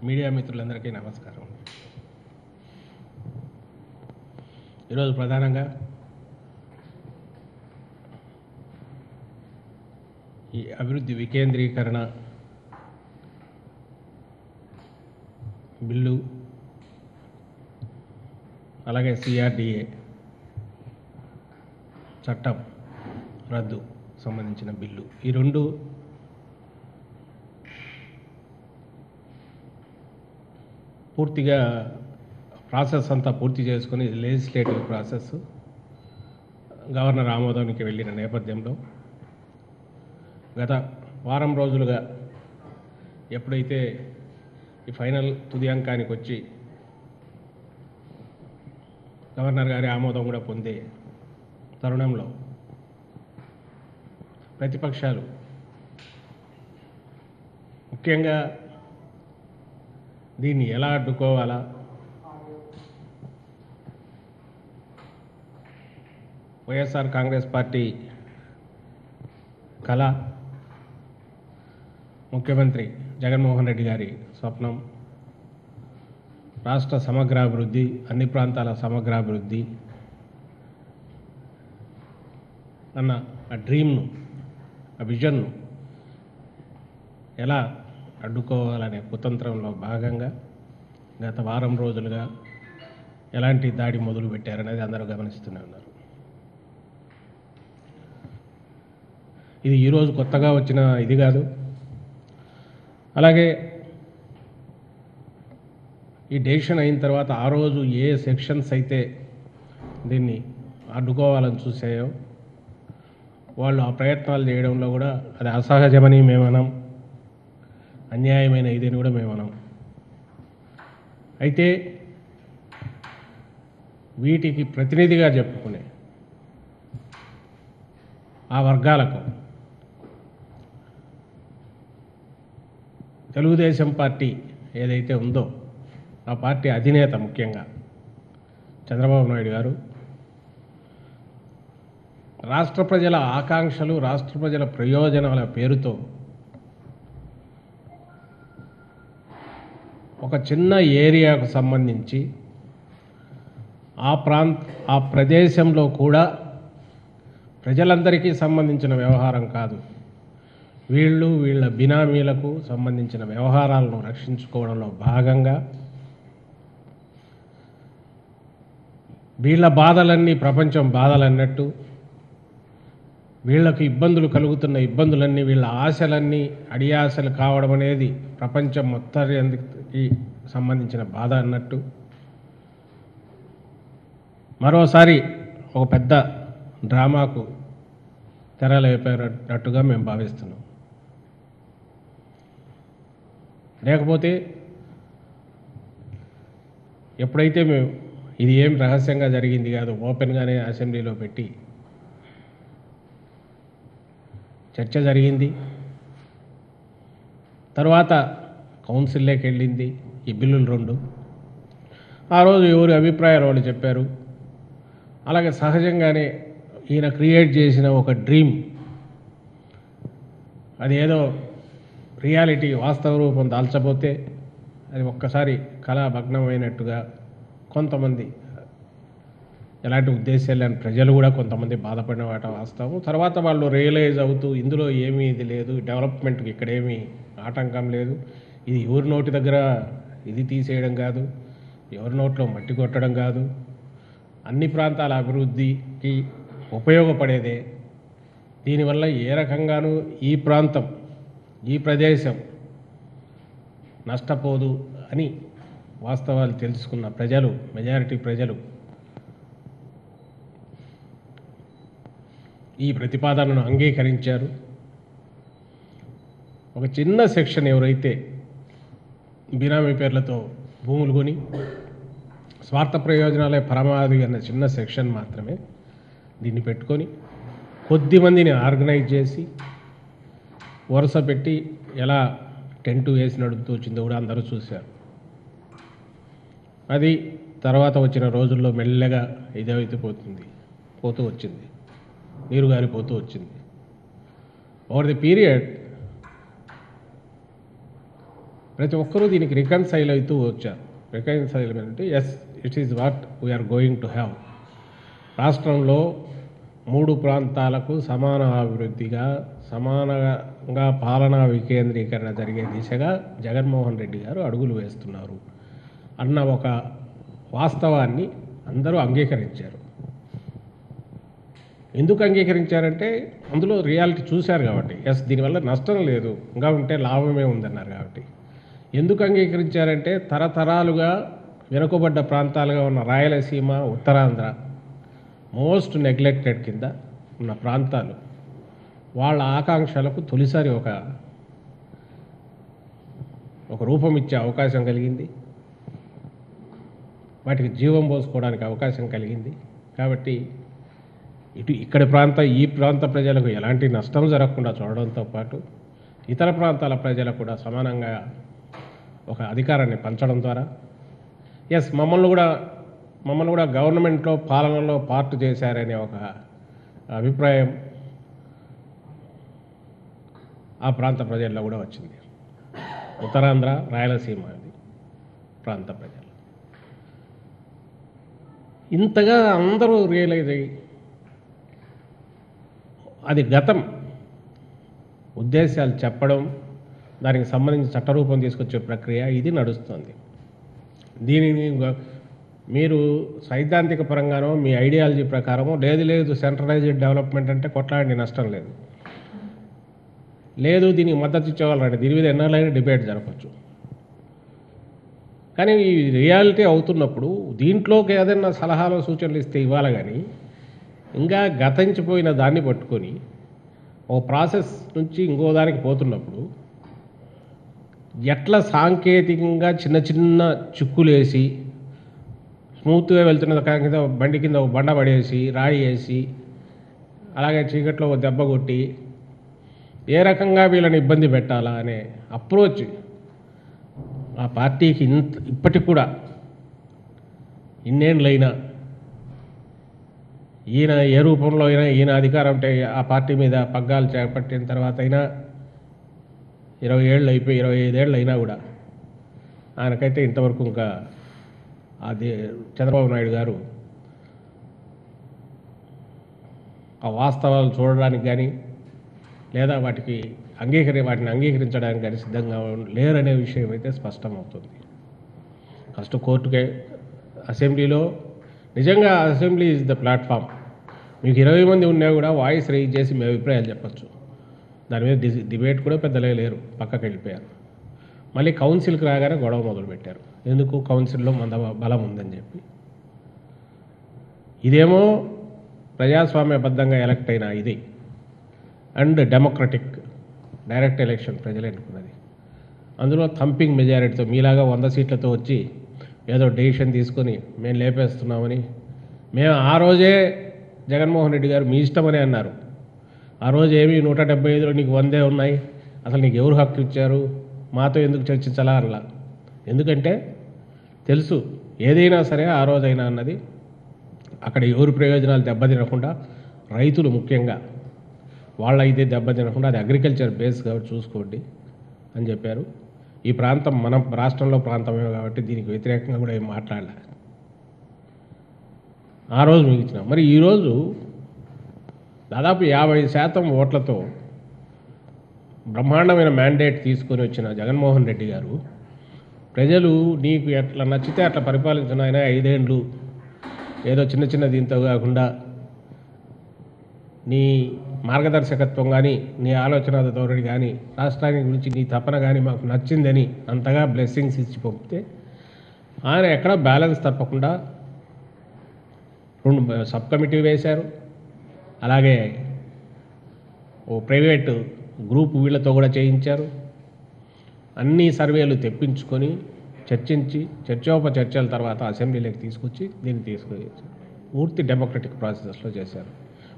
Media మిత్రులందరికీ నమస్కారం. ఈరోజు ప్రధానంగా ఈ అభివృద్ధి వికేంద్రీకరణ బిల్లు, అలాగే సిఆర్డిఏ చట్టం రద్దు సంబంధించిన బిల్లు, ఈ రెండు పూర్తిగా ప్రాసెస్ అంతా పూర్తి చేసుకుని లెజిస్లేటివ్ ప్రాసెస్ గవర్నర్ ఆమోదానికి వెళ్ళిన నేపథ్యంలో గత వారం రోజులుగా ఎప్పుడైతే ఈ ఫైనల్ తుది అంకానికి వచ్చి గవర్నర్ గారి ఆమోదం కూడా పొందే తరుణంలో ప్రతిపక్షాలు ముఖ్యంగా దీన్ని ఎలా అడ్డుకోవాలా, వైఎస్ఆర్ కాంగ్రెస్ పార్టీ కళ, ముఖ్యమంత్రి జగన్మోహన్ రెడ్డి గారి స్వప్నం, రాష్ట్ర సమగ్రాభివృద్ధి, అన్ని ప్రాంతాల సమగ్రాభివృద్ధి అన్న ఆ డ్రీమ్ను, ఆ విజన్ను ఎలా అడ్డుకోవాలనే కుతంత్రంలో భాగంగా గత వారం రోజులుగా ఎలాంటి దాడి మొదలు పెట్టారనేది అందరూ గమనిస్తూనే ఉన్నారు. ఇది ఈరోజు కొత్తగా వచ్చిన ఇది కాదు. అలాగే ఈ డెసిషన్ అయిన తర్వాత ఆ రోజు ఏ సెక్షన్స్ అయితే దీన్ని అడ్డుకోవాలని చూసాయో వాళ్ళు ఆ ప్రయత్నాలు చేయడంలో కూడా అది అసహజమని మేమనం, అన్యాయమైన ఇదని కూడా మేమనం. అయితే వీటికి ప్రతినిధిగా చెప్పుకునే ఆ వర్గాలకు తెలుగుదేశం పార్టీ ఏదైతే ఉందో ఆ పార్టీ అధినేత ముఖ్యంగా చంద్రబాబు నాయుడు గారు రాష్ట్ర ప్రజల ఆకాంక్షలు, రాష్ట్ర ప్రజల ప్రయోజనాల పేరుతో ఒక చిన్న ఏరియాకు సంబంధించి ఆ ప్రదేశంలో కూడా ప్రజలందరికీ సంబంధించిన వ్యవహారం కాదు, వీళ్ళ బినామీలకు సంబంధించిన వ్యవహారాలను రక్షించుకోవడంలో భాగంగా వీళ్ళ బాధలన్నీ ప్రపంచం బాధలన్నట్టు, వీళ్ళకు ఇబ్బందులు కలుగుతున్న ఇబ్బందులన్నీ వీళ్ళ ఆశలన్నీ అడియాశలు కావడం అనేది ప్రపంచం మొత్తానికి సంబంధించిన బాధ అన్నట్టు మరోసారి ఒక పెద్ద డ్రామాకు తెరలేపినట్టుగా మేము భావిస్తున్నాం. లేకపోతే ఎప్పుడైతే మేము ఇది ఏం రహస్యంగా జరిగింది కాదు, ఓపెన్గానే అసెంబ్లీలో పెట్టి చర్చ జరిగింది, తర్వాత కౌన్సిల్లోకి వెళ్ళింది ఈ బిల్లులు రెండు. ఆ రోజు ఎవరి అభిప్రాయాలు వాళ్ళు చెప్పారు. అలాగే సహజంగానే ఈయన క్రియేట్ చేసిన ఒక డ్రీమ్ అది ఏదో రియాలిటీ వాస్తవ రూపం దాల్చబోతే అది ఒక్కసారి కళాభగ్నమైనట్టుగా కొంతమంది ఎలాంటి ఉద్దేశాలు లేని ప్రజలు కూడా కొంతమంది బాధపడిన వాట వాస్తవం. తర్వాత వాళ్ళు రియలైజ్ అవుతూ ఇందులో ఏమీ ఇది లేదు, డెవలప్మెంట్కి ఇక్కడేమీ ఆటంకం లేదు, ఇది ఎవరి నోటి దగ్గర ఇది తీసేయడం కాదు, ఎవరి నోట్లో మట్టి కొట్టడం కాదు, అన్ని ప్రాంతాల అభివృద్ధికి ఉపయోగపడేదే, దీనివల్ల ఏ రకంగానూ ఈ ప్రాంతం, ఈ ప్రదేశం నష్టపోదు అని వాస్తవాలు తెలుసుకున్న ప్రజలు, మెజారిటీ ప్రజలు ఈ ప్రతిపాదనను అంగీకరించారు. ఒక చిన్న సెక్షన్ ఎవరైతే బినామీ పేర్లతో భూములు కొని స్వార్థ ప్రయోజనాలే పరమావధి అన్న చిన్న సెక్షన్ మాత్రమే దీన్ని పెట్టుకొని కొద్ది మందిని ఆర్గనైజ్ చేసి వరుస పెట్టి ఎలా టెంటు వేసి నడుపుతూ వచ్చిందో కూడా అందరూ చూశారు. అది తర్వాత వచ్చిన రోజుల్లో మెల్లగా ఇదైతే పోతూ వచ్చింది. నీరు గారిపోతూ వచ్చింది. ఓవర్ ది పీరియడ్ ప్రతి ఒక్కరూ దీనికి రికన్సైల్ అవుతూ వచ్చారు. రికన్సైల్ అంటే yes, it is what we are going to have. రాష్ట్రంలో 3 ప్రాంతాలకు సమాన అభివృద్ధిగా, సమానంగా పాలనా వికేంద్రీకరణ జరిగే దిశగా జగన్మోహన్ రెడ్డి గారు అడుగులు వేస్తున్నారు అన్న ఒక వాస్తవాన్ని అందరూ అంగీకరించారు. ఎందుకు అంగీకరించారంటే అందులో రియాలిటీ చూశారు కాబట్టి. ఎస్, దీనివల్ల నష్టం లేదు, ఇంకా ఉంటే లాభమే ఉందన్నారు కాబట్టి. ఎందుకు అంగీకరించారంటే తరతరాలుగా వెనుకబడ్డ ప్రాంతాలుగా ఉన్న రాయలసీమ, ఉత్తరాంధ్ర మోస్ట్ నెగ్లెక్టెడ్ కింద ఉన్న ప్రాంతాలు వాళ్ళ ఆకాంక్షలకు తొలిసారి ఒక రూపం ఇచ్చే అవకాశం కలిగింది, వాటికి జీవం పోసుకోవడానికి అవకాశం కలిగింది. కాబట్టి ఈ ప్రాంత ప్రజలకు ఎలాంటి నష్టం జరగకుండా చూడడంతో పాటు ఇతర ప్రాంతాల ప్రజలకు కూడా సమానంగా ఒక అధికారాన్ని పంచడం ద్వారా ఎస్ మమ్మల్ని కూడా గవర్నమెంట్లో పాలనలో పార్ట్ చేశారనే ఒక అభిప్రాయం ఆ ప్రాంత ప్రజల్లో కూడా వచ్చింది. ఉత్తరాంధ్ర, రాయలసీమ ప్రాంత ప్రజలు ఇంతగా అందరూ రియలైజ్ అయ్యి అది గతం ఉద్దేశాలు చెప్పడం, దానికి సంబంధించి చట్టరూపం తీసుకొచ్చే ప్రక్రియ ఇది నడుస్తుంది. దీనిని మీరు సైద్ధాంతిక పరంగానో మీ ఐడియాలజీ ప్రకారమో లేదు సెంట్రలైజ్డ్ డెవలప్మెంట్ అంటే కొట్లాడి నష్టం లేదు దీనికి మద్దతు ఇచ్చేవాళ్ళండి, దీని మీద ఎన్నైనా డిబేట్ జరగవచ్చు. కానీ ఈ రియాలిటీ అవుతున్నప్పుడు దీంట్లోకి ఏదైనా సలహాలు సూచనలు ఇస్తే ఇవ్వాలి, కానీ ఇంకా గతించిపోయిన దాన్ని పట్టుకొని ఓ ప్రాసెస్ నుంచి ఇంకో దానికి పోతున్నప్పుడు ఎట్లా సాంకేతికంగా చిన్న చిన్న చిక్కులేసి స్మూత్గా వెళ్తున్న కింద బండి కింద ఒక బండ పడేసి రాయి వేసి అలాగే చీకట్లో ఒక దెబ్బ కొట్టి ఏ రకంగా వీళ్ళని ఇబ్బంది పెట్టాలా అనే అప్రోచ్ ఆ పార్టీకి ఇప్పటికి కూడా ఇన్నేళ్ళైనా ఈయన ఏ రూపంలో అయినా ఈయన అధికారం అంటే ఆ పార్టీ మీద పగ్గాలు చేపట్టిన తర్వాత అయినా 20 ఏళ్ళు అయిపోయి 25 ఏళ్ళు అయినా కూడా ఆయనకైతే ఇంతవరకు ఇంకా అది చంద్రబాబు నాయుడు గారు ఆ వాస్తవాలు చూడడానికి కానీ లేదా వాటిని అంగీకరించడానికి కానీ సిద్ధంగా లేరనే విషయం అయితే స్పష్టమవుతుంది. ఫస్ట్ కోర్టుకే అసెంబ్లీలో నిజంగా అసెంబ్లీ ఈజ్ ద ప్లాట్ఫామ్. మీకు 20 మంది ఉన్నా కూడా వాయిస్ రైజ్ చేసి మీ అభిప్రాయాలు చెప్పచ్చు. దాని మీద డిబేట్ కూడా పెద్దలే లేరు, పక్కకి వెళ్ళిపోయారు. మళ్ళీ కౌన్సిల్కి రాగానే గొడవ మొదలుపెట్టారు. ఎందుకు? కౌన్సిల్లో బలం ఉందని చెప్పి. ఇదేమో ప్రజాస్వామ్యబద్ధంగా ఎలక్ట్ అయిన ఇది అండ్ డెమోక్రటిక్ డైరెక్ట్ ఎలక్షన్ ప్రజలు ఎన్నుకున్నది. అందులో థంపింగ్ మెజారిటీతో మీలాగా 100 సీట్లతో వచ్చి ఏదో డెసిషన్ తీసుకొని మేము లేపేస్తున్నామని మేము ఆ రోజే జగన్మోహన్ రెడ్డి గారు మీ ఇష్టమని అన్నారు. ఆ రోజు ఏమి 175లో నీకు 100 ఉన్నాయి, అసలు నీకు ఎవరు హక్కు ఇచ్చారు, మాతో ఎందుకు చర్చించాలా అలా. ఎందుకంటే తెలుసు ఏదైనా సరే ఆ రోజైనా అన్నది అక్కడ ఎవరి ప్రయోజనాలు దెబ్బతినకుండా, రైతులు ముఖ్యంగా వాళ్ళ అయితే దెబ్బతినకుండా అది అగ్రికల్చర్ బేస్ కాబట్టి చూసుకోండి అని చెప్పారు. ఈ ప్రాంతం మన రాష్ట్రంలో ప్రాంతమే కాబట్టి దీనికి వ్యతిరేకంగా కూడా ఏం మాట్లాడలే. ఆ రోజు మీకు ఇచ్చిన మరి ఈరోజు దాదాపు 50% ఓట్లతో బ్రహ్మాండమైన మ్యాండేట్ తీసుకొని వచ్చిన జగన్మోహన్ రెడ్డి గారు ప్రజలు నీకు ఎట్లా నచ్చితే అట్లా పరిపాలించిన ఆయన 5 ఏళ్ళు ఏదో చిన్న చిన్న దీంతో కాకుండా నీ మార్గదర్శకత్వం కానీ నీ ఆలోచన ధోరణి కానీ రాష్ట్రానికి గురించి నీ తపన కానీ మాకు నచ్చిందని అంతగా బ్లెస్సింగ్స్ ఇచ్చి పంపితే ఆయన ఎక్కడ బ్యాలెన్స్ తప్పకుండా 2 సబ్ కమిటీ వేశారు. అలాగే ఓ ప్రైవేటు గ్రూప్ వీళ్ళతో కూడా చేయించారు. అన్ని సర్వేలు తెప్పించుకొని చర్చించి చర్చోపచర్చల తర్వాత అసెంబ్లీలోకి తీసుకొచ్చి దీన్ని తీసుకొచ్చి పూర్తి డెమోక్రటిక్ ప్రాసెస్లో చేశారు.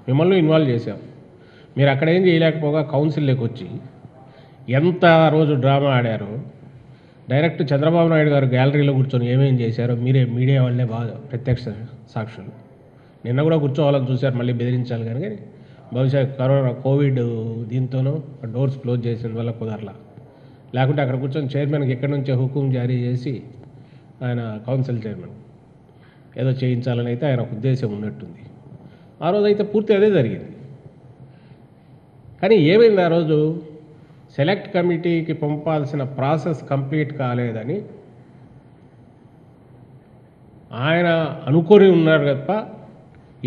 మిమ్మల్ని ఇన్వాల్వ్ చేశాం. మీరు అక్కడ ఏం చేయలేకపోగా కౌన్సిల్లోకి వచ్చి ఎంత రోజు డ్రామా ఆడారో డైరెక్ట్ చంద్రబాబు నాయుడు గారు గ్యాలరీలో కూర్చొని ఏమేం చేశారో మీరే మీడియా వాళ్ళే బాగా ప్రత్యక్ష సాక్షులు. నిన్న కూడా కూర్చోవాలని చూశారు, మళ్ళీ బెదిరించాలి కానీ బహుశా కరోనా కోవిడ్ దీంతోనూ డోర్స్ క్లోజ్ చేసిన వల్ల కుదరలా. లేకుంటే అక్కడ కూర్చొని చైర్మన్కి ఎక్కడి నుంచో హుకుం జారీ చేసి ఆయన కౌన్సిల్ చైర్మన్ ఏదో చేయించాలని అయితే ఆయన ఒక ఉద్దేశం ఉన్నట్టుంది. ఆ రోజు అయితే పూర్తి అదే జరిగింది. కానీ ఏమైంది ఆ రోజు? సెలెక్ట్ కమిటీకి పంపాల్సిన ప్రాసెస్ కంప్లీట్ కాలేదని ఆయన అనుకొని ఉన్నారు తప్ప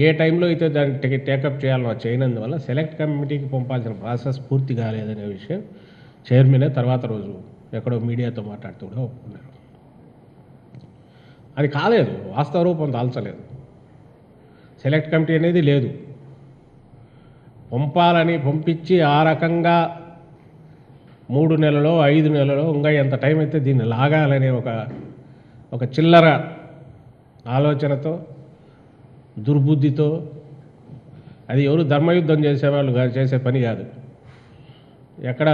ఏ టైంలో అయితే దాన్ని టేకప్ చేయాలో చేయనందువల్ల సెలెక్ట్ కమిటీకి పంపాల్సిన ప్రాసెస్ పూర్తి కాలేదనే విషయం చైర్మనే తర్వాత రోజు ఎక్కడో మీడియాతో మాట్లాడుతూ కూడా ఒప్పుకున్నారు. అది కాలేదు, వాస్తవ రూపం దాల్చలేదు. సెలెక్ట్ కమిటీ అనేది లేదు. పంపాలని పంపించి ఆ రకంగా 3 నెలలో 5 నెలలో ఇంకా ఎంత టైం అయితే దీన్ని లాగాలనే ఒక చిల్లర ఆలోచనతో దుర్బుద్ధితో, అది ఎవరు ధర్మయుద్ధం చేసేవాళ్ళు చేసే పని కాదు. ఎక్కడ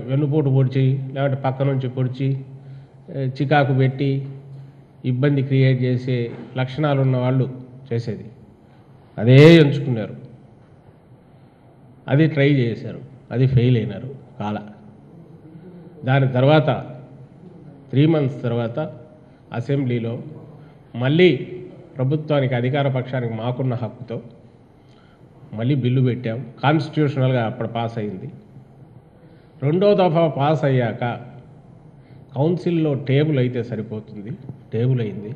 వెన్నుపోటు పొడిచి లేకపోతే పక్క నుంచి పొడిచి చికాకు పెట్టి ఇబ్బంది క్రియేట్ చేసే లక్షణాలు ఉన్న వాళ్ళు చేసేది అదే ఎంచుకున్నారు. అది ట్రై చేశారు, అది ఫెయిల్ అయినారు కాల. దాని తర్వాత 3 మంత్స్ తర్వాత అసెంబ్లీలో మళ్ళీ ప్రభుత్వానికి అధికార పక్షానికి మాకున్న హక్కుతో మళ్ళీ బిల్లు పెట్టాం. కాన్స్టిట్యూషనల్గా అప్పుడు పాస్ అయింది. 2వ దఫా పాస్ అయ్యాక కౌన్సిల్లో టేబుల్ అయితే సరిపోతుంది, టేబుల్ అయింది.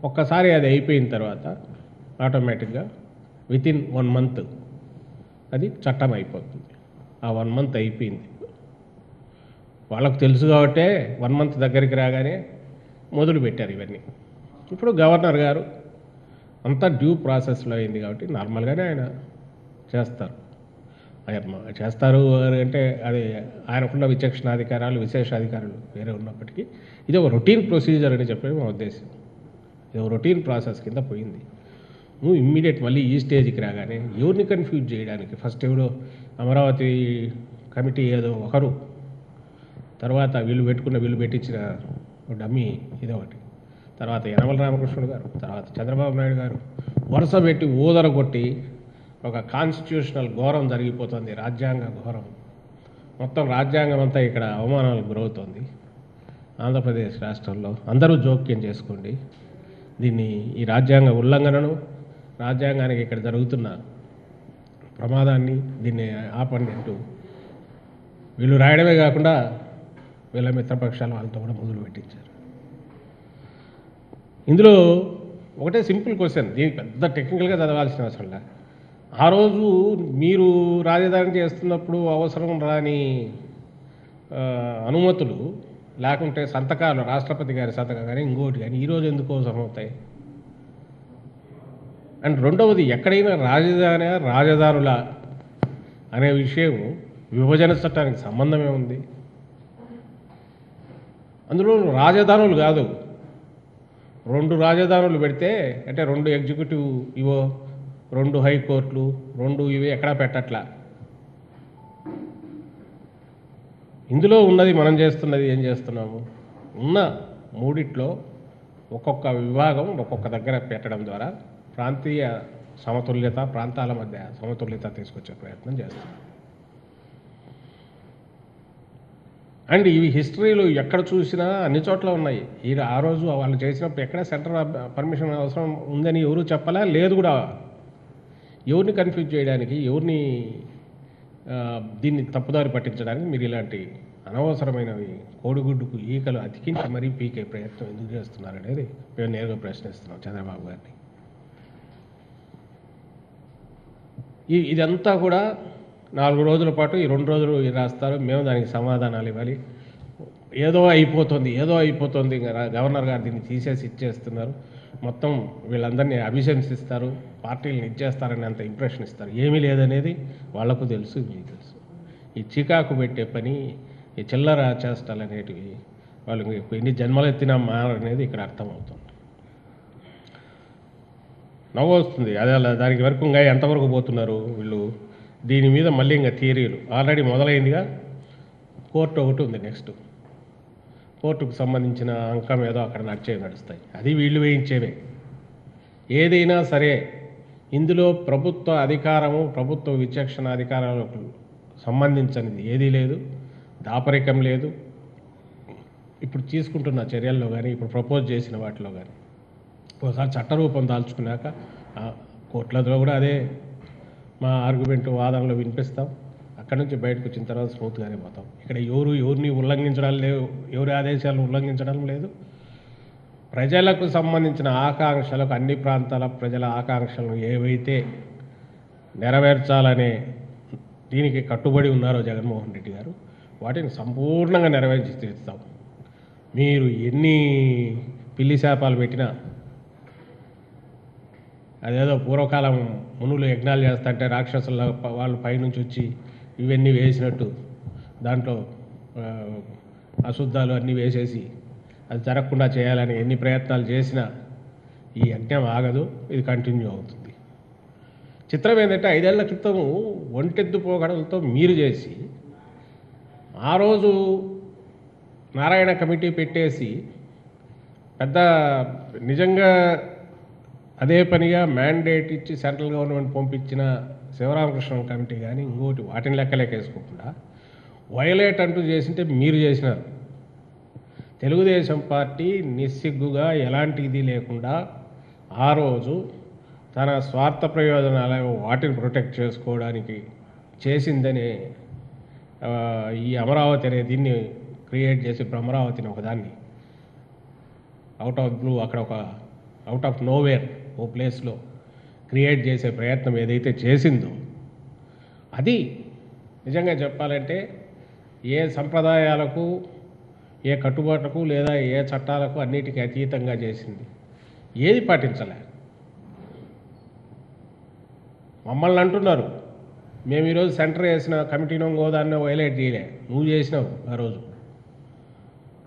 ఒక్కసారి అది అయిపోయిన తర్వాత ఆటోమేటిక్గా వితిన్ 1 మంత్ అది చట్టం అయిపోతుంది. ఆ 1 మంత్ అయిపోయింది. వాళ్ళకు తెలుసు కాబట్టే 1 మంత్ దగ్గరికి రాగానే మొదలు పెట్టారు ఇవన్నీ. ఇప్పుడు గవర్నర్ గారు అంతా డ్యూ ప్రాసెస్లో అయింది కాబట్టి నార్మల్గానే ఆయన చేస్తారు. చేస్తారు అంటే అది ఆయనకున్న విచక్షణాధికారాలు విశేషాధికారులు వేరే ఉన్నప్పటికీ ఇది ఒక రొటీన్ ప్రొసీజర్ అని చెప్పేది మా ఉద్దేశం. ఇది ఒక రొటీన్ ప్రాసెస్ కింద పోయింది. నువ్వు ఇమ్మీడియట్ మళ్ళీ ఈ స్టేజ్కి రాగానే ఎవరిని కన్ఫ్యూజ్ చేయడానికి ఫస్ట్ ఎవడో అమరావతి కమిటీ ఏదో ఒకరు, తర్వాత వీళ్ళు పెట్టించిన డమ్మీ ఇదొకటి, తర్వాత యనమల రామకృష్ణుడు గారు, తర్వాత చంద్రబాబు నాయుడు గారు వరుస పెట్టి ఊదర కొట్టి ఒక కాన్స్టిట్యూషనల్ ఘోరం జరిగిపోతుంది, రాజ్యాంగ ఘోరం. మొత్తం రాజ్యాంగం అంతా ఇక్కడ అవమానాలకు గురవుతోంది. ఆంధ్రప్రదేశ్ రాష్ట్రంలో అందరూ జోక్యం చేసుకోండి, దీన్ని ఈ రాజ్యాంగ ఉల్లంఘనను, రాజ్యాంగానికి ఇక్కడ జరుగుతున్న ప్రమాదాన్ని దీన్ని ఆపండి అంటూ వీళ్ళు రాయడమే కాకుండా వీళ్ళ మిత్రపక్షాలు వాళ్ళతో కూడా మొదలు పెట్టించారు. ఇందులో ఒకటే సింపుల్ క్వశ్చన్, దీనికి పెద్ద టెక్నికల్గా చదవాల్సిన అవసరం లేదు. ఆ రోజు మీరు రాజధాని చేస్తున్నప్పుడు అవసరం రాని అనుమతులు లేకుంటే సంతకాలు, రాష్ట్రపతి గారి సంతకం కానీ ఇంకోటి కానీ ఈరోజు ఎందుకు అవసరం అవుతాయి? అండ్ రెండవది, ఎక్కడైనా రాజధానుల అనే విషయం విభజన చట్టానికి సంబంధమే ఉంది. అందులో రాజధానులు కాదు, 2 రాజధానులు పెడితే అంటే 2 ఎగ్జిక్యూటివ్ ఇవో, 2 హైకోర్టులు, 2 ఇవి ఎక్కడా పెట్టట్లా. ఇందులో ఉన్నది మనం చేస్తున్నది ఏం చేస్తున్నాము? ఉన్న 3 ఒక్కొక్క విభాగం ఒక్కొక్క దగ్గర పెట్టడం ద్వారా ప్రాంతీయ సమతుల్యత, ప్రాంతాల మధ్య సమతుల్యత తీసుకొచ్చే ప్రయత్నం చేస్తున్నాం. అండ్ ఇవి హిస్టరీలో ఎక్కడ చూసినా అన్ని చోట్ల ఉన్నాయి. ఆ రోజు వాళ్ళు చేసినప్పుడు ఎక్కడ సెంట్రల్ పర్మిషన్ అవసరం ఉందని ఎవరు చెప్పలే, లేదు కూడా. ఎవరిని కన్ఫ్యూజ్ చేయడానికి, ఎవరిని దీన్ని తప్పుదారి పట్టించడానికి మీరు ఇలాంటి అనవసరమైనవి కోడిగుడ్డుకు ఈకలు అతికించి మరీ పీకే ప్రయత్నం ఎందుకు చేస్తున్నారనేది మేము నేరుగా ప్రశ్నిస్తున్నాం చంద్రబాబు గారిని. ఇదంతా కూడా 4 రోజుల పాటు, ఈ 2 రోజులు రాస్తారు, మేము దానికి సమాధానాలు ఇవ్వాలి. ఏదో అయిపోతుంది గవర్నర్ గారు దీన్ని తీసేసి ఇచ్చేస్తున్నారు, మొత్తం వీళ్ళందరినీ అభిశంసిస్తారు, పార్టీలను ఇచ్చేస్తారని అంత ఇంప్రెషన్ ఇస్తారు. ఏమీ లేదనేది వాళ్లకు తెలుసు, మీకు తెలుసు. ఈ చికాకు పెట్టే పని, ఈ చిల్లర చేష్టాలు అనేటివి వాళ్ళు ఎన్ని జన్మలు ఎత్తినా మారనేది ఇక్కడ అర్థమవుతుంది. నవ్వు వస్తుంది. అదే దానికి వరకు ఇంకా ఎంతవరకు పోతున్నారు వీళ్ళు? దీని మీద మళ్ళీ ఇంకా థియరీలు ఆల్రెడీ మొదలైందిగా. కోర్టు ఒకటి ఉంది, నెక్స్ట్ కోర్టుకు సంబంధించిన అంకం ఏదో అక్కడ నడుస్తాయి. అది వీళ్ళు వేయించేవే. ఏదైనా సరే ఇందులో ప్రభుత్వ అధికారము, ప్రభుత్వ విచక్షణ అధికారాలకు సంబంధించినది ఏదీ లేదు, దాపరికం లేదు. ఇప్పుడు తీసుకుంటున్న చర్యల్లో కానీ, ఇప్పుడు ప్రపోజ్ చేసిన వాటిలో కానీ ఒకసారి చట్టరూపం దాల్చుకున్నాక కోర్టులలో కూడా అదే మా ఆర్గ్యుమెంట్ వాదనలో వినిపిస్తాం. అక్కడి నుంచి బయటకు వచ్చిన తర్వాత స్మూత్గానే పోతాం. ఇక్కడ ఎవరిని ఉల్లంఘించడం లేవు, ఎవరి ఆదేశాలను ఉల్లంఘించడం లేదు. ప్రజలకు సంబంధించిన ఆకాంక్షలకు, అన్ని ప్రాంతాల ప్రజల ఆకాంక్షలను ఏవైతే నెరవేర్చాలనే దీనికి కట్టుబడి ఉన్నారో జగన్మోహన్ రెడ్డి గారు, వాటిని సంపూర్ణంగా నెరవేర్చి తీరుస్తాం. మీరు ఎన్ని పిల్లి శాపాలు పెట్టినా, అదేదో పూర్వకాలం మునులు యజ్ఞాలు చేస్తుంటే రాక్షసుల వాళ్ళు పైనుంచి వచ్చి ఇవన్నీ వేసినట్టు దాంట్లో అశుద్ధాలు అన్నీ వేసేసి అది జరగకుండా చేయాలని ఎన్ని ప్రయత్నాలు చేసినా ఈ యజ్ఞం ఆగదు, ఇది కంటిన్యూ అవుతుంది. చిత్రం ఏంటంటే 5 ఏళ్ల క్రితం ఒంటెద్దు పోగడలతో మీరు చేసి ఆ రోజు నారాయణ కమిటీ పెట్టేసి పెద్ద నిజంగా అదే పనిగా మ్యాండేట్ ఇచ్చి సెంట్రల్ గవర్నమెంట్ పంపించిన శివరామకృష్ణ కమిటీ కానీ ఇంకోటి వాటిని లెక్కలేకేసుకోకుండా వైలేట్ అంటూ చేసింటే మీరు చేసినారు. తెలుగుదేశం పార్టీ నిస్సిగ్గుగా ఎలాంటి ఇది లేకుండా ఆ రోజు తన స్వార్థ ప్రయోజనాల వాటిని ప్రొటెక్ట్ చేసుకోవడానికి చేసిందనే ఈ అమరావతి అనే దీన్ని క్రియేట్ చేసి అమరావతిని ఒకదాన్ని అవుట్ ఆఫ్ బ్లూ, అక్కడ ఒక అవుట్ ఆఫ్ నోవేర్ ఓ ప్లేస్లో క్రియేట్ చేసే ప్రయత్నం ఏదైతే చేసిందో అది నిజంగా చెప్పాలంటే ఏ సంప్రదాయాలకు, ఏ కట్టుబాట్లకు లేదా ఏ చట్టాలకు అన్నిటికీ అతీతంగా చేసింది. ఏది పాటించలే. మమ్మల్ని అంటున్నారు మేము ఈరోజు సెంటర్ వేసిన కమిటీనో గోదాన్నో వైలేట్ చేయలే, నువ్వు చేసినావు.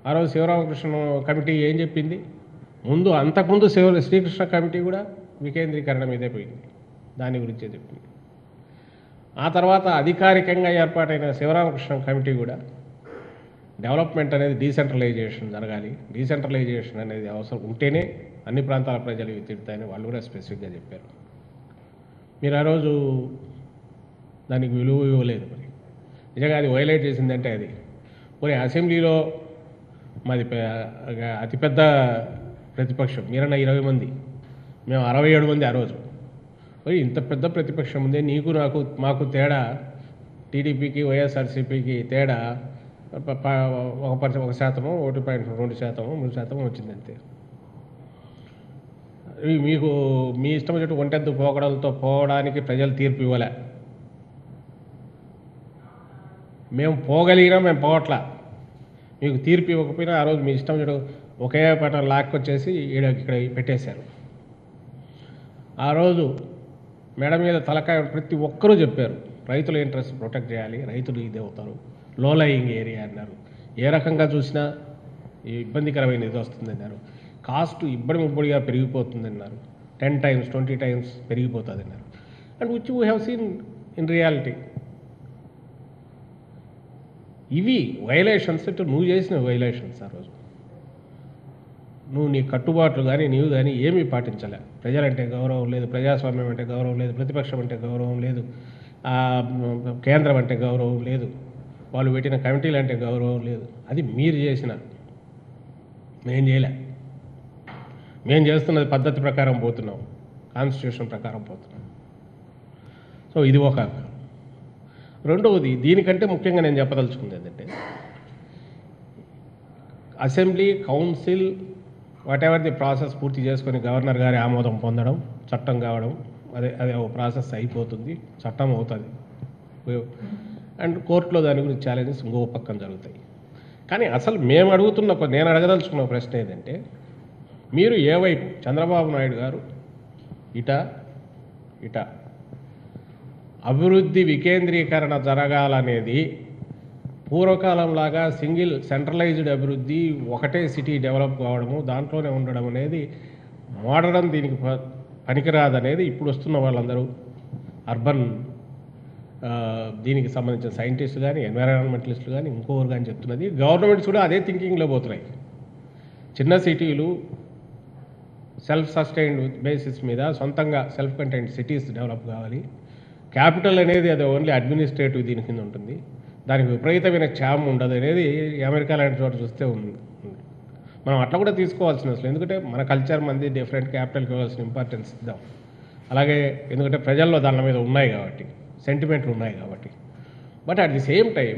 ఆ రోజు శివరామకృష్ణ కమిటీ ఏం చెప్పింది? అంతకుముందు శ్రీకృష్ణ కమిటీ కూడా వికేంద్రీకరణ మీదే పోయింది, దాని గురించే చెప్పింది. ఆ తర్వాత అధికారికంగా ఏర్పాటైన శివరామకృష్ణ కమిటీ కూడా డెవలప్మెంట్ అనేది డీసెంట్రలైజేషన్ జరగాలి, డీసెంట్రలైజేషన్ అనేది అవసరం ఉంటేనే అన్ని ప్రాంతాల ప్రజలు తిడతాయని వాళ్ళు కూడా స్పెసిఫిక్గా చెప్పారు. మీరు ఆ రోజు దానికి విలువ ఇవ్వలేదు. మరి నిజంగా అది వైలేట్ చేసిందంటే అది పోనీ అసెంబ్లీలో మాది అతిపెద్ద ప్రతిపక్షం, మీరన్నా 20 మంది, మేము 67 మంది. ఆ రోజు మరి ఇంత పెద్ద ప్రతిపక్షం ఉంది, నీకు మాకు తేడా, టీడీపీకి వైఎస్ఆర్సీపీకి తేడా 1%, 1.2%, 3% వచ్చిందంతే. మీకు మీ ఇష్టం వచ్చినట్టు ఒంటెద్దు పోకడలతో పోవడానికి ప్రజలు తీర్పు ఇవ్వలే. మేము పోగలిగినా మేము పోవట్లా. మీకు తీర్పు ఇవ్వకపోయినా ఆ రోజు మీ ఇష్టం చెడు ఒకే పట లాక్కొచ్చేసి ఇక్కడ పెట్టేశారు. ఆ రోజు మెడ మీద తలకాయ ప్రతి ఒక్కరూ చెప్పారు రైతుల ఇంట్రెస్ట్ ప్రొటెక్ట్ చేయాలి, రైతులు ఇదే అవుతారు, లో లయింగ్ ఏరియా అన్నారు. ఏ రకంగా చూసినా ఇబ్బందికరమైన ఇది వస్తుందన్నారు. కాస్ట్ ఇబ్బడిగా పెరిగిపోతుందన్నారు. 10 times 20 times పెరిగిపోతుంది అన్నారు. And which we have seen in reality. ఇవి వైలేషన్స్, నువ్వు చేసిన వైలేషన్స్. ఆ రోజు నువ్వు నీ కట్టుబాట్లు కానీ నీవు కానీ ఏమీ పాటించలే. ప్రజలంటే గౌరవం లేదు, ప్రజాస్వామ్యం అంటే గౌరవం లేదు, ప్రతిపక్షం అంటే గౌరవం లేదు, కేంద్రం అంటే గౌరవం లేదు, వాళ్ళు పెట్టిన కమిటీలు అంటే గౌరవం లేదు. అది మీరు చేసిన, మేం చేయలే. మేము చేస్తున్నది పద్ధతి ప్రకారం పోతున్నాం, కాన్స్టిట్యూషన్ ప్రకారం పోతున్నాం. సో ఇది ఒక. రెండవది, దీనికంటే ముఖ్యంగా నేను చెప్పదలుచుకుంది ఏంటంటే assembly, council, whatever the process పూర్తి చేసుకొని గవర్నర్ గారి ఆమోదం పొందడం, చట్టం కావడం, అదే ఒక ప్రాసెస్ అయిపోతుంది, చట్టం అవుతుంది. అండ్ కోర్టులో దాని గురించి ఛాలెంజెస్ ఇంకో పక్కన జరుగుతాయి. కానీ అసలు మేము నేను అడగదలుచుకున్న ప్రశ్న ఏంటంటే, మీరు ఏ వైపు, చంద్రబాబు నాయుడు గారు ఇట అభివృద్ధి వికేంద్రీకరణ జరగాలనేది పూర్వకాలంలాగా సింగిల్ సెంట్రలైజ్డ్ అభివృద్ధి, ఒకటే సిటీ డెవలప్ కావడము, దాంట్లోనే ఉండడం అనేది మోడర్న్, దీనికి పనికిరాదనేది ఇప్పుడు వస్తున్న వాళ్ళందరూ అర్బన్ దీనికి సంబంధించిన సైంటిస్టులు కానీ, ఎన్విరాన్మెంటలిస్టులు కానీ, ఇంకోరు కానీ చెప్తున్నది. గవర్నమెంట్స్ కూడా అదే థింకింగ్లో పోతున్నాయి. చిన్న సిటీలు సెల్ఫ్ సస్టైన్డ్ బేసిస్ మీద సొంతంగా సెల్ఫ్ కంటైన్డ్ సిటీస్ డెవలప్ కావాలి. క్యాపిటల్ అనేది అది ఓన్లీ అడ్మినిస్ట్రేటివ్ దీని కింద ఉంటుంది. దానికి విపరీతమైన ఛామ్ ఉండదు అనేది అమెరికా లాంటి చోట చూస్తే ఉంది. మనం అట్లా కూడా తీసుకోవాల్సిన అసలు, ఎందుకంటే మన కల్చర్ మంది డిఫరెంట్, క్యాపిటల్కి ఇవ్వాల్సిన ఇంపార్టెన్స్ ఇద్దాం. అలాగే ఎందుకంటే ప్రజల్లో దాని మీద ఉన్నాయి కాబట్టి, సెంటిమెంట్లు ఉన్నాయి కాబట్టి. But at the same time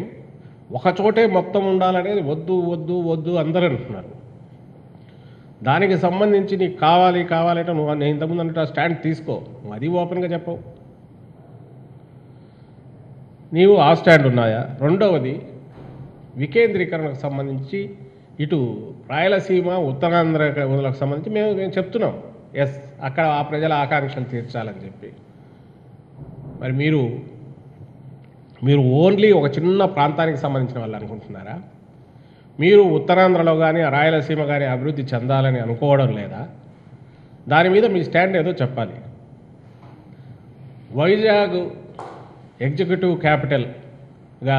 ఒక చోటే మొత్తం ఉండాలనేది వద్దు వద్దు వద్దు అందరూ అంటున్నారు. దానికి సంబంధించి నీకు కావాలంటే నువ్వు నేను ఇంతకుముందు అంటే స్టాండ్ తీసుకో, నువ్వు అది ఓపెన్గా చెప్పవు. నీవు ఆ స్టాండ్ ఉన్నాయా? రెండవది వికేంద్రీకరణకు సంబంధించి ఇటు రాయలసీమ ఉత్తరాంధ్రకు సంబంధించి మేము చెప్తున్నాం, ఎస్ అక్కడ ఆ ప్రజల ఆకాంక్షలు తీర్చాలని చెప్పి. మరి మీరు ఓన్లీ ఒక చిన్న ప్రాంతానికి సంబంధించిన వాళ్ళు అనుకుంటున్నారా? మీరు ఉత్తరాంధ్రలో కానీ రాయలసీమ కానీ అభివృద్ధి చెందాలని అనుకోవడం లేదా? దాని మీద మీ స్టాండ్ ఏదో చెప్పాలి. వైజాగ్ ఎగ్జిక్యూటివ్ క్యాపిటల్గా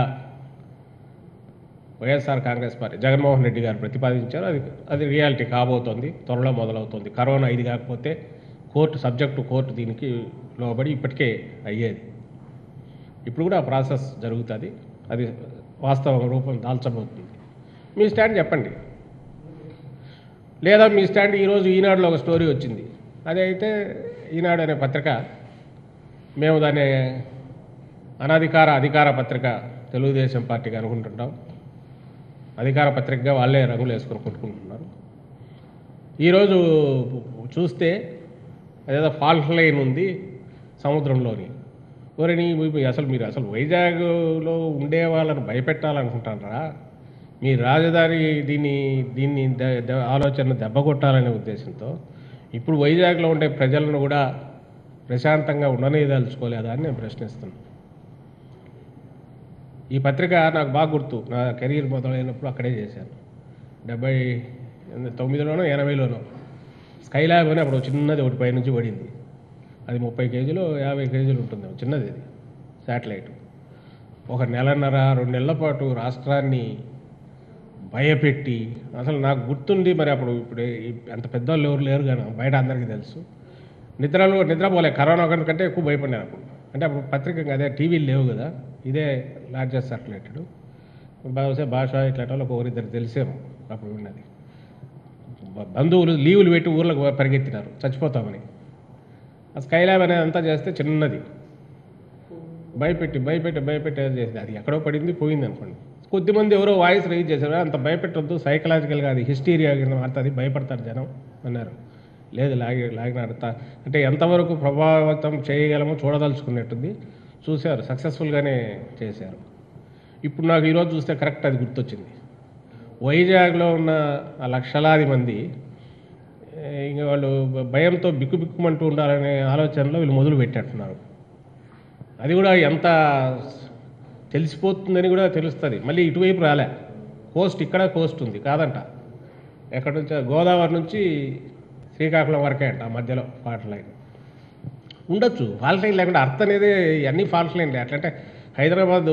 వైఎస్ఆర్ కాంగ్రెస్ పార్టీ జగన్మోహన్ రెడ్డి గారు ప్రతిపాదించారు. అది రియాలిటీ కాబోతోంది, త్వరలో మొదలవుతుంది. కరోనా ఇది కాకపోతే కోర్టు దీనికి లోబడి ఇప్పటికే అయ్యేది. ఇప్పుడు కూడా ఆ ప్రాసెస్ జరుగుతుంది, అది వాస్తవ రూపం దాల్చబోతుంది. మీ స్టాండ్ చెప్పండి. లేదా మీ స్టాండ్ ఈరోజు ఈనాడులో ఒక స్టోరీ వచ్చింది, అదైతే ఈనాడు అనే పత్రిక, మేము దాన్ని అధికార పత్రిక తెలుగుదేశం పార్టీకి అనుకుంటుంటాం. అధికార పత్రికగా వాళ్ళే రంగులు వేసుకొని కొట్టుకుంటున్నారు. ఈరోజు చూస్తే అదేదో ఫాల్ట్ లైన్ ఉంది సముద్రంలోని. మీరు అసలు వైజాగ్లో ఉండే వాళ్ళని భయపెట్టాలనుకుంటున్నారా? మీ రాజధాని దీన్ని ఆలోచన దెబ్బ కొట్టాలనే ఉద్దేశంతో ఇప్పుడు వైజాగ్లో ఉండే ప్రజలను కూడా ప్రశాంతంగా ఉండనేదలుచుకోలేదా అని నేను ప్రశ్నిస్తున్నాను. ఈ పత్రిక నాకు బాగా గుర్తు, నా కెరీర్ మొదలైనప్పుడు అక్కడే చేశాను. 79లోనో 80లోనో స్కైలాబ్ అని అప్పుడు చిన్నది ఒకటి పైనుంచి పడింది. అది 30 కేజీలు 50 కేజీలు ఉంటుంది, చిన్నది. అది శాటిలైట్. ఒక నెలన్నర 2 నెలల పాటు రాష్ట్రాన్ని భయపెట్టి, అసలు నాకు గుర్తుండి, మరి అప్పుడు ఇప్పుడు అంత పెద్దవాళ్ళు ఎవరు లేరు కానీ బయట అందరికీ తెలుసు, నిద్రపోలే. కరోనా కంటే ఎక్కువ భయపడినాను అప్పుడు. అంటే అప్పుడు పత్రిక అదే టీవీలు లేవు కదా, ఇదే లార్జెస్ట్ సర్క్యులేటెడ్. భాష ఇట్లాంటి వాళ్ళు ఒకరిద్దరు తెలిసేమో అప్పుడు ఉన్నది. బంధువులు లీవులు పెట్టి ఊర్లకు పరిగెత్తినారు చచ్చిపోతామని. ఆ స్కైలాబ్ అనేది అంతా చేస్తే చిన్నది భయపెట్టి చేసింది. అది ఎక్కడో పడింది, పోయింది అనుకోండి. కొద్దిమంది ఎవరో వాయిస్ రైజ్ చేశారు, అంత భయపెట్టొద్దు, సైకలాజికల్గా అది హిస్టీరియా కింద మారుతుంది, భయపడతారు జనం అన్నారు. లేదు లాగినారు. అంటే ఎంతవరకు ప్రభావితం చేయగలమో చూడదలుచుకున్నట్టుంది. చూశారు, సక్సెస్ఫుల్గానే చేశారు. ఇప్పుడు నాకు ఈరోజు చూస్తే కరెక్ట్ అది గుర్తొచ్చింది. వైజాగ్లో ఉన్న ఆ లక్షలాది మంది ఇంక వాళ్ళు భయంతో బిక్కుబిక్కుమంటూ ఉండాలనే ఆలోచనలో వీళ్ళు మొదలు పెట్టేట్టున్నారు. అది కూడా ఎంత తెలిసిపోతుందని కూడా తెలుస్తుంది. మళ్ళీ ఇటువైపు రాలే, ఇక్కడ కోస్ట్ ఉంది కాదంట, ఎక్కడి నుంచి గోదావరి నుంచి శ్రీకాకుళం వరకే అంట, ఆ మధ్యలో ఫాల్ట్ లైన్ ఉండొచ్చు. ఫాల్ట్ లైన్ లేకుండా అర్థం అనేది అన్ని ఫాల్ట్ లైన్లే. అట్లంటే హైదరాబాద్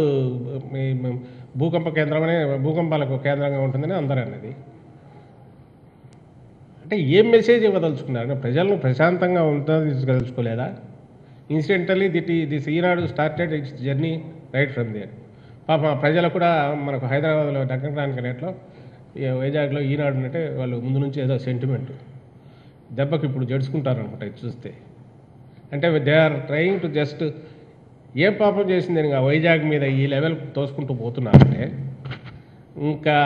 భూకంపాలకు కేంద్రంగా ఉంటుందని అందరూ అన్నది. అంటే ఏం మెసేజ్ ఇవ్వదలుచుకున్నారు? ప్రజలను ప్రశాంతంగా ఉంటుందలుచుకోలేదా? Incidentally this Eenadu started its journey right from there. పాపం ప్రజలు కూడా మనకు హైదరాబాద్లో డక్కడానికి నెట్లో వైజాగ్లో ఈనాడు అంటే వాళ్ళు ముందు నుంచి ఏదో సెంటిమెంట్, దెబ్బకి ఇప్పుడు జడుచుకుంటారు అనుకుంటా ఇది చూస్తే. అంటే they are trying to just ఏం పాపం చేసింది ఇంకా వైజాగ్ మీద ఈ లెవెల్ తోసుకుంటూ పోతున్నారంటే, ఇంకా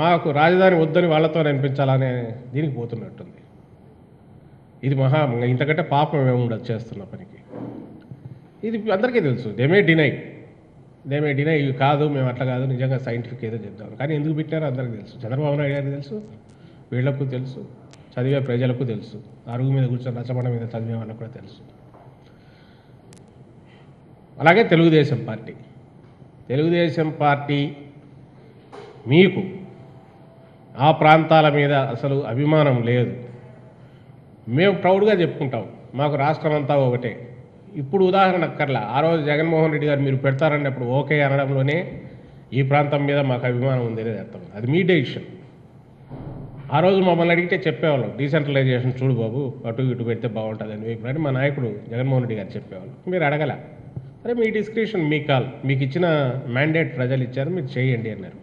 మాకు రాజధాని వద్దని వాళ్ళతో అనిపించాలనే దీనికి పోతున్నట్టుంది. ఇది ఇంతకంటే పాపం ఏముండదు చేస్తున్న పనికి. ఇది అందరికీ తెలుసు. దే మే డినై ఇవి కాదు, మేము అట్లా కాదు, నిజంగా సైంటిఫిక్ ఏదో చెప్తాం. కానీ ఎందుకు పెట్టారో అందరికీ తెలుసు. చంద్రబాబు నాయుడు గారికి తెలుసు, వీళ్లకు తెలుసు, చదివే ప్రజలకు తెలుసు, అరుగు మీద కూర్చొని రచబండ మీద చదివే వాళ్ళకు కూడా తెలుసు. అలాగే తెలుగుదేశం పార్టీ మీకు ఆ ప్రాంతాల మీద అసలు అభిమానం లేదు. మేము ప్రౌడ్గా చెప్పుకుంటాం, మాకు రాష్ట్రం అంతా ఒకటే. ఇప్పుడు ఉదాహరణ అక్కర్లా, ఆ రోజు జగన్మోహన్ రెడ్డి గారు మీరు పెడతారన్నప్పుడు ఓకే అనడంలోనే ఈ ప్రాంతం మీద మాకు అభిమానం ఉంది అనేది అర్థం. అది మీ డెసిషన్. ఆ రోజు మమ్మల్ని అడిగితే చెప్పేవాళ్ళం, డీసెంట్రలైజేషన్ చూడు బాబు, అటు ఇటు పెడితే బాగుంటుందని అని మా నాయకుడు జగన్మోహన్ రెడ్డి గారు చెప్పేవాళ్ళు. మీరు అడగల, సరే మీ డిస్క్రిప్షన్ మీ కాల్, మీకు ఇచ్చిన మ్యాండేట్ ప్రజలు ఇచ్చారు, మీరు చేయండి అన్నారు.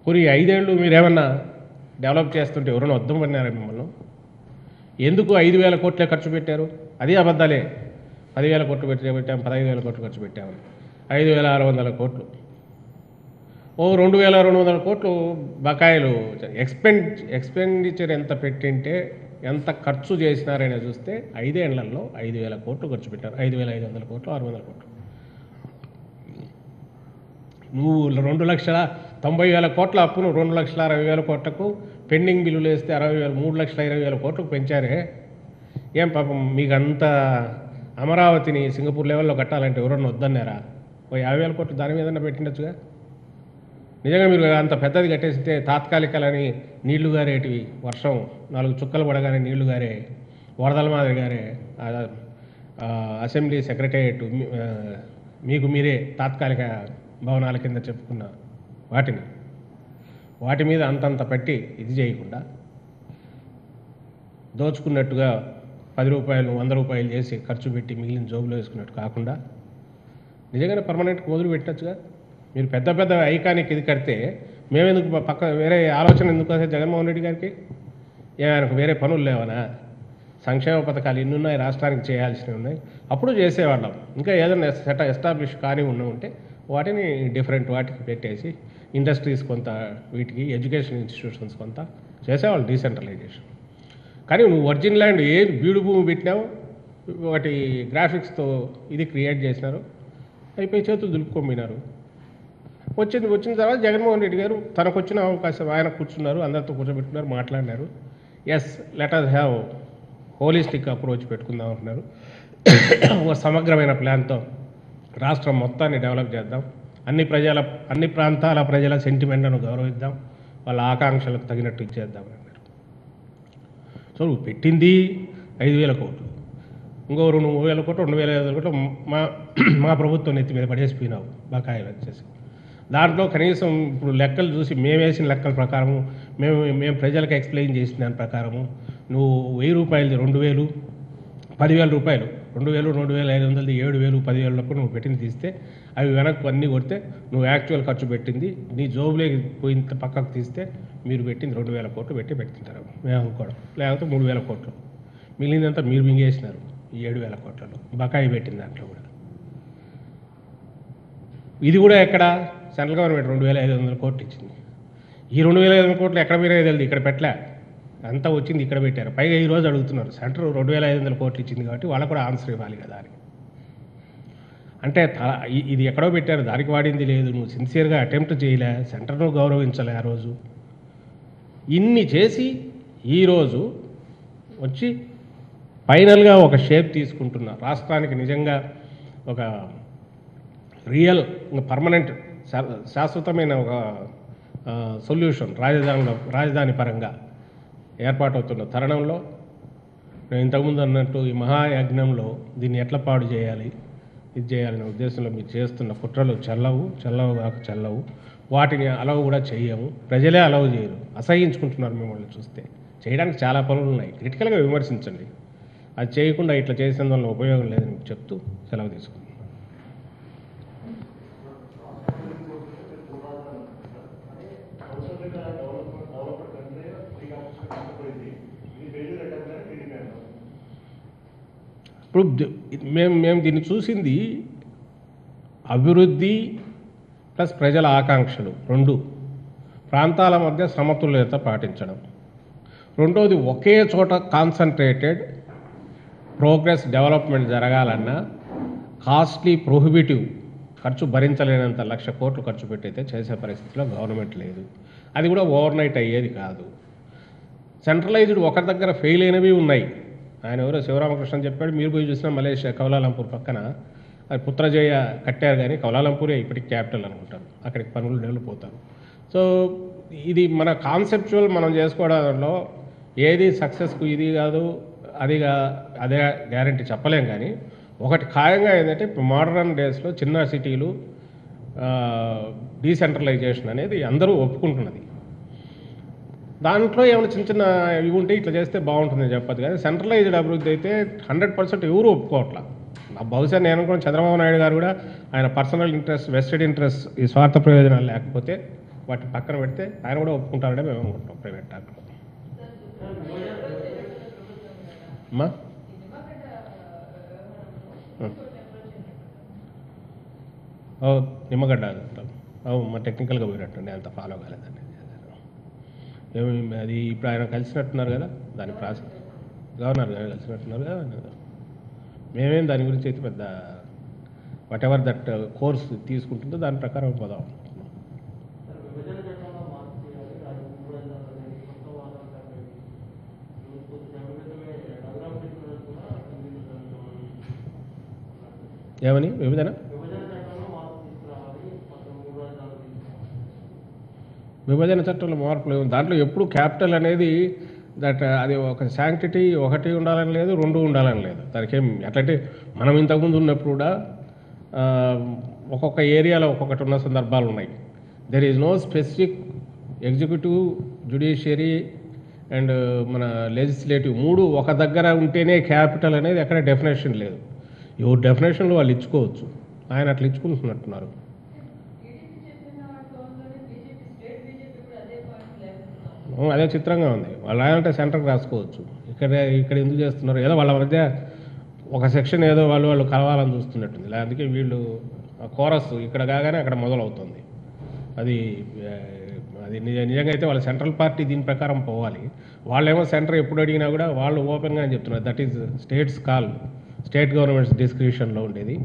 పూరి 5 ఏళ్ళు మీరేమన్నా డెవలప్ చేస్తుంటే ఎవరైనా వద్దాం అన్నారా మిమ్మల్ని? ఎందుకు 5,000 కోట్లే ఖర్చు పెట్టారు? అది అబద్ధాలే. 10,000 కోట్లు పెట్టాం, 15,000 కోట్లు ఖర్చు పెట్టామని. 5,600 కోట్లు, ఓ 2,200 కోట్లు బకాయిలు. ఎక్స్పెండిచర్ ఎంత పెట్టింటే ఎంత ఖర్చు చేసినారని చూస్తే 5 ఏళ్లలో 5,000 కోట్లు ఖర్చు పెట్టారు. 5,500 కోట్లు, 600 కోట్లు. నువ్వు 2,90,000 కోట్ల అప్పును 2,60,000 కోట్లకు పెండింగ్ బిల్లులు వేస్తే 3,20,000 కోట్లకు పెంచారే. ఏం పాపం మీకంత అమరావతిని సింగపూర్ లెవెల్లో కట్టాలంటే ఎవరన్నా వద్దన్నారా? ఓ 50,000 కోట్లు దాని మీదన్నా పెట్టిండొచ్చుగా. నిజంగా మీరు అంత పెద్దది కట్టేస్తే తాత్కాలికలని నీళ్లు గారేటివి, వర్షం 4 చుక్కలు పడగానే నీళ్లు గారే, వరదల మాదిరి గారే అసెంబ్లీ సెక్రటేరియట్ మీకు మీరే తాత్కాలిక భవనాల కింద చెప్పుకున్న వాటి మీద అంతంత పెట్టి ఇది చేయకుండా దోచుకున్నట్టుగా 10 రూపాయలు 100 రూపాయలు చేసి ఖర్చు పెట్టి మిగిలిన జోబులో వేసుకున్నట్టు కాకుండా నిజంగానే పర్మనెంట్గా మొదలు పెట్టచ్చుగా. మీరు పెద్ద పెద్ద ఐకానిక్ ఇది కడితే మేమెందుకు పక్క వేరే ఆలోచన ఎందుకు వస్తే జగన్మోహన్ రెడ్డి గారికి? ఆయనకు వేరే పనులు లేవనా? సంక్షేమ పథకాలు ఎన్ని ఉన్నాయి, రాష్ట్రానికి చేయాల్సినవి ఉన్నాయి, అప్పుడు చేసేవాళ్ళం. ఇంకా ఏదైనా ఎస్టాబ్లిష్ కానీ ఉంటే వాటిని డిఫరెంట్ వాటికి పెట్టేసి ఇండస్ట్రీస్ కొంత, వీటికి ఎడ్యుకేషన్ ఇన్స్టిట్యూషన్స్ కొంత చేసేవాళ్ళు డీసెంట్రలైజేషన్. కానీ నువ్వు ఒరిజినల్ ల్యాండ్ ఏ బీడు భూమి పెట్టినావు, వాటి గ్రాఫిక్స్తో ఇది క్రియేట్ చేసినారు, అయిపోయి చేతులు దులుపుకోమినారు. వచ్చిన తర్వాత జగన్మోహన్ రెడ్డి గారు తనకు వచ్చిన అవకాశం ఆయన కూర్చున్నారు, అందరితో కూర్చోబెట్టుకున్నారు, మాట్లాడినారు. Yes, let us have holistic approach పెట్టుకుందాం అంటున్నారు. ఒక సమగ్రమైన ప్లాన్తో రాష్ట్రం మొత్తాన్ని డెవలప్ చేద్దాం, అన్ని ప్రాంతాల ప్రజల సెంటిమెంట్లను గౌరవిద్దాం, వాళ్ళ ఆకాంక్షలకు తగినట్టు ఇచ్చేద్దాం అన్నారు. సో నువ్వు పెట్టింది 5,000 కోట్లు, ఇంకో 2,000 కోట్లు 2,500 కోట్లు మా ప్రభుత్వం నెత్తి మీద పడేసిపోయినావు బకాయిలు వచ్చేసి. దాంట్లో కనీసం ఇప్పుడు లెక్కలు చూసి మేము వేసిన లెక్కల ప్రకారము, మేము ప్రజలకు ఎక్స్ప్లెయిన్ చేసిన దాని ప్రకారము నువ్వు 1,000 రూపాయలది 2,000, 10,000 రూపాయలు, 2,000, 2,500, 7,000, 10,000 నువ్వు పెట్టింది తీస్తే అవి వెనక్కి అన్నీ కొడితే నువ్వు యాక్చువల్ ఖర్చు పెట్టింది నీ జోబులోకి పోయిన పక్కకు తీస్తే మీరు పెట్టింది 2,000 కోట్లు పెట్టింటారు మేము అనుకోవడం, లేకపోతే 3,000 కోట్లు. మిగిలినంతా మీరు మింగేసినారు ఈ 7,000 కోట్లలో బకాయి పెట్టిన దాంట్లో కూడా. ఇది కూడా ఎక్కడ? సెంట్రల్ గవర్నమెంట్ 2,500 కోట్లు ఇచ్చింది. ఈ 2,500 కోట్లు ఎక్కడ మీరే తెలియదు, ఇక్కడ పెట్టలే, అంతా వచ్చింది ఇక్కడ పెట్టారు. పైగా ఈరోజు అడుగుతున్నారు సెంటర్ 2,500 కోట్లు ఇచ్చింది కాబట్టి వాళ్ళకు కూడా ఆన్సర్ ఇవ్వాలి కదా అని. అంటే ఇది ఎక్కడో పెట్టారు, దానికి వాడింది లేదు, నువ్వు సిన్సియర్గా అటెంప్ట్ చేయలే, సెంటర్ను గౌరవించలే ఆ రోజు. ఇన్ని చేసి ఈరోజు వచ్చి ఫైనల్గా ఒక షేప్ తీసుకుంటున్న రాష్ట్రానికి నిజంగా ఒక రియల్ పర్మనెంట్ శాశ్వతమైన ఒక సొల్యూషన్ రాజధాని పరంగా ఏర్పాటవుతున్న తరుణంలో నేను ఇంతకుముందు అన్నట్టు ఈ మహాయజ్ఞంలో దీన్ని ఎట్లా పాడు చేయాలి, ఇది చేయాలనే ఉద్దేశంలో మీరు చేస్తున్న కుట్రలు చెల్లవు, వాటిని అలవ్ కూడా చేయము, ప్రజలే అలవ్ చేయరు, అసహించుకుంటున్నారు మిమ్మల్ని చూస్తే. చేయడానికి చాలా పనులు ఉన్నాయి, క్రిటికల్గా విమర్శించండి, అది చేయకుండా ఇట్లా చేసిన వల్ల ఉపయోగం లేదని చెప్తూ సెలవు తీసుకుంటున్నాను. ఇప్పుడు మేము దీన్ని చూసింది అభివృద్ధి ప్లస్ ప్రజల ఆకాంక్షలు రెండు, ప్రాంతాల మధ్య సమతుల్యత పాటించడం, రెండోది ఒకే చోట కాన్సన్ట్రేటెడ్ ప్రోగ్రెస్ డెవలప్మెంట్ జరగాలన్నా కాస్ట్లీ ప్రొహిబిటివ్ ఖర్చు భరించలేనంత 1,00,000 కోట్లు ఖర్చు పెట్టయితే చేసే పరిస్థితిలో గవర్నమెంట్ లేదు. అది కూడా ఓవర్ నైట్ అయ్యేది కాదు. సెంట్రలైజ్డ్ ఒకరి దగ్గర ఫెయిల్ అయినవి ఉన్నాయి. ఆయన ఎవరో శివరామకృష్ణ చెప్పాడు, మీరు పోయి చూసినా మలేషియా కౌలాలంపూర్ పక్కన అది పుత్రజయ కట్టారు, కానీ కౌలాలంపూరే ఇప్పటికి క్యాపిటల్ అనుకుంటారు, అక్కడికి పనులు డెవలప్ అవుతారు. సో ఇది మన కాన్సెప్చువల్ మనం చేసుకోవడంలో ఏది సక్సెస్కు ఇది కాదు అదే గ్యారంటీ చెప్పలేం. కానీ ఒకటి ఖాయంగా ఏంటంటే ఇప్పుడు మోడర్న్ డేస్లో చిన్న సిటీలు డీసెంట్రలైజేషన్ అనేది అందరూ ఒప్పుకుంటున్నది. దాంట్లో ఏమైనా చిన్న చిన్న ఇవి ఉంటే ఇట్లా చేస్తే బాగుంటుందని చెప్పదు కానీ సెంట్రలైజ్డ్ అభివృద్ధి అయితే 100% ఎవరు ఒప్పుకోవట్లా. బహుశా నేను కూడా చంద్రబాబు నాయుడు గారు కూడా ఆయన పర్సనల్ ఇంట్రెస్ట్, వెస్టెడ్ ఇంట్రెస్ట్, ఈ స్వార్థ ప్రయోజనాలు లేకపోతే వాటిని పక్కన పెడితే ఆయన కూడా ఒప్పుకుంటారనే మేము అనుకుంటాం ప్రైవేట్ టాక్లో. అమ్మా నిమ్మగడ్డ మా టెక్నికల్గా పోయినట్టుండి అంత ఫాలో కాలేదండి. అది ఇప్పుడు ఆయన కలిసినట్టున్నారు కదా, దాని ప్రాసెస్ గవర్నర్ గారు కలిసినట్టున్నారు కదా. మేమేం దాని గురించి అయితే పెద్ద వాట్ ఎవర్ దట్ కోర్స్ తీసుకుంటుందో దాని ప్రకారం పోదాం. ఏమని విభజన చట్టంలో మార్పులు దాంట్లో ఎప్పుడు క్యాపిటల్ అనేది అది ఒక శాంక్టిటీ ఒకటి ఉండాలని లేదు, రెండు ఉండాలని లేదు. దానికి ఏం ఎట్లంటే మనం ఇంతకుముందు ఉన్నప్పుడు కూడా ఒక్కొక్క ఏరియాలో ఒక్కొక్కటి ఉన్న సందర్భాలు ఉన్నాయి. There is no specific executive, judiciary and మన లెజిస్లేటివ్ మూడు ఒక దగ్గర ఉంటేనే క్యాపిటల్ అనేది ఎక్కడ డెఫినేషన్ లేదు. ఎవరు డెఫినేషన్లు వాళ్ళు ఇచ్చుకోవచ్చు. ఆయన అట్లా ఇచ్చుకుంటున్నట్టున్నారు. అదే చిత్రంగా ఉంది. వాళ్ళు అంటే సెంటర్కి రాసుకోవచ్చు. ఇక్కడ ఎందుకు చేస్తున్నారు? ఏదో వాళ్ళ మధ్య ఒక సెక్షన్ ఏదో వాళ్ళు కలవాలని చూస్తున్నట్టుంది. అందుకే వీళ్ళు కోరస్ ఇక్కడ కాగానే అక్కడ మొదలవుతుంది. అది నిజంగా అయితే వాళ్ళ సెంట్రల్ పార్టీ దీని ప్రకారం పోవాలి. వాళ్ళేమో సెంటర్ ఎప్పుడు అడిగినా కూడా వాళ్ళు ఓపెన్గానే చెప్తున్నారు that is states call, state governments డిస్క్రిప్షన్లో ఉండేది,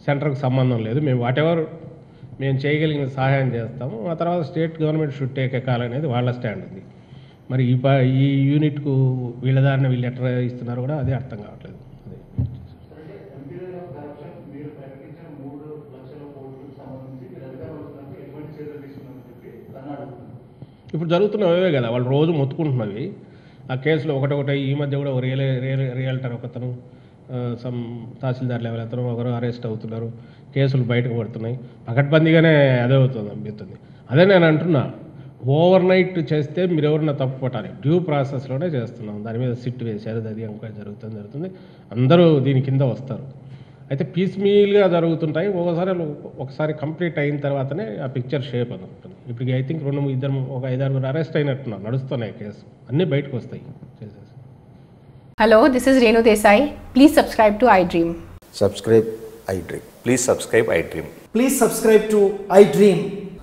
సెంటర్కి సంబంధం లేదు. మేము వాటెవర్ మేము చేయగలిగిన సహాయం చేస్తాము, ఆ తర్వాత state government should take a call అనేది వాళ్ళ స్టాండ్ ఉంది. మరి ఈ యూనిట్కు వీళ్ళ దారిన వీళ్ళు ఎట్లా ఇస్తున్నారు కూడా అదే అర్థం కావట్లేదు. ఇప్పుడు జరుగుతున్నవే కదా, వాళ్ళు రోజు మొత్తుకుంటున్నవి ఆ కేసులో ఒకటొకటి. ఈ మధ్య కూడా ఒక రియల్టర్ ఒకతను, తహసీల్దార్ లెవెల్ అతను ఒకరు అరెస్ట్ అవుతున్నారు, కేసులు బయటకు పడుతున్నాయి. పకడ్బందీగానే అదే అవుతుంది అనిపిస్తుంది. అదే నేను అంటున్నా, ఓవర్ నైట్ చేస్తే మీరు ఎవరన్నా తప్పు పట్టాలి. డ్యూ ప్రాసెస్లోనే చేస్తున్నాం. దాని మీద సిట్ వేశారు, అది ఎంక్వైరీ జరుగుతుంది. అందరూ దీని కింద వస్తారు. అయితే పీస్ మీల్గా జరుగుతుంటాయి. ఒకసారి కంప్లీట్ అయిన తర్వాతనే ఆ పిక్చర్ షేప్ అని ఉంటుంది. ఇప్పుడు ఐ థింక్ ఒక 5-6 అరెస్ట్ అయినట్టున్నారు, నడుస్తున్నాయి కేసు, అన్నీ బయటకు వస్తాయి చేసేసి. Hello, this is Renu Desai. Please subscribe to iDream. Subscribe iDream. Please subscribe iDream. Please subscribe to iDream.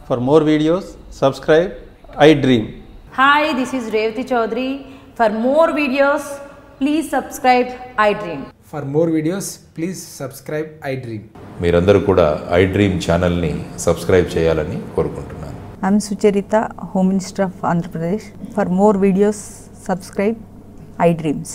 For more videos, subscribe iDream. Hi, this is Revati Chaudhary. For more videos, please subscribe iDream. For more videos, please subscribe iDream. మీరందరూ కూడా iDream ఛానల్ని subscribe చేయాలని కోరుకుంటున్నాను. I'm Sucharita, Home Minister of Andhra Pradesh. For more videos, subscribe iDreams.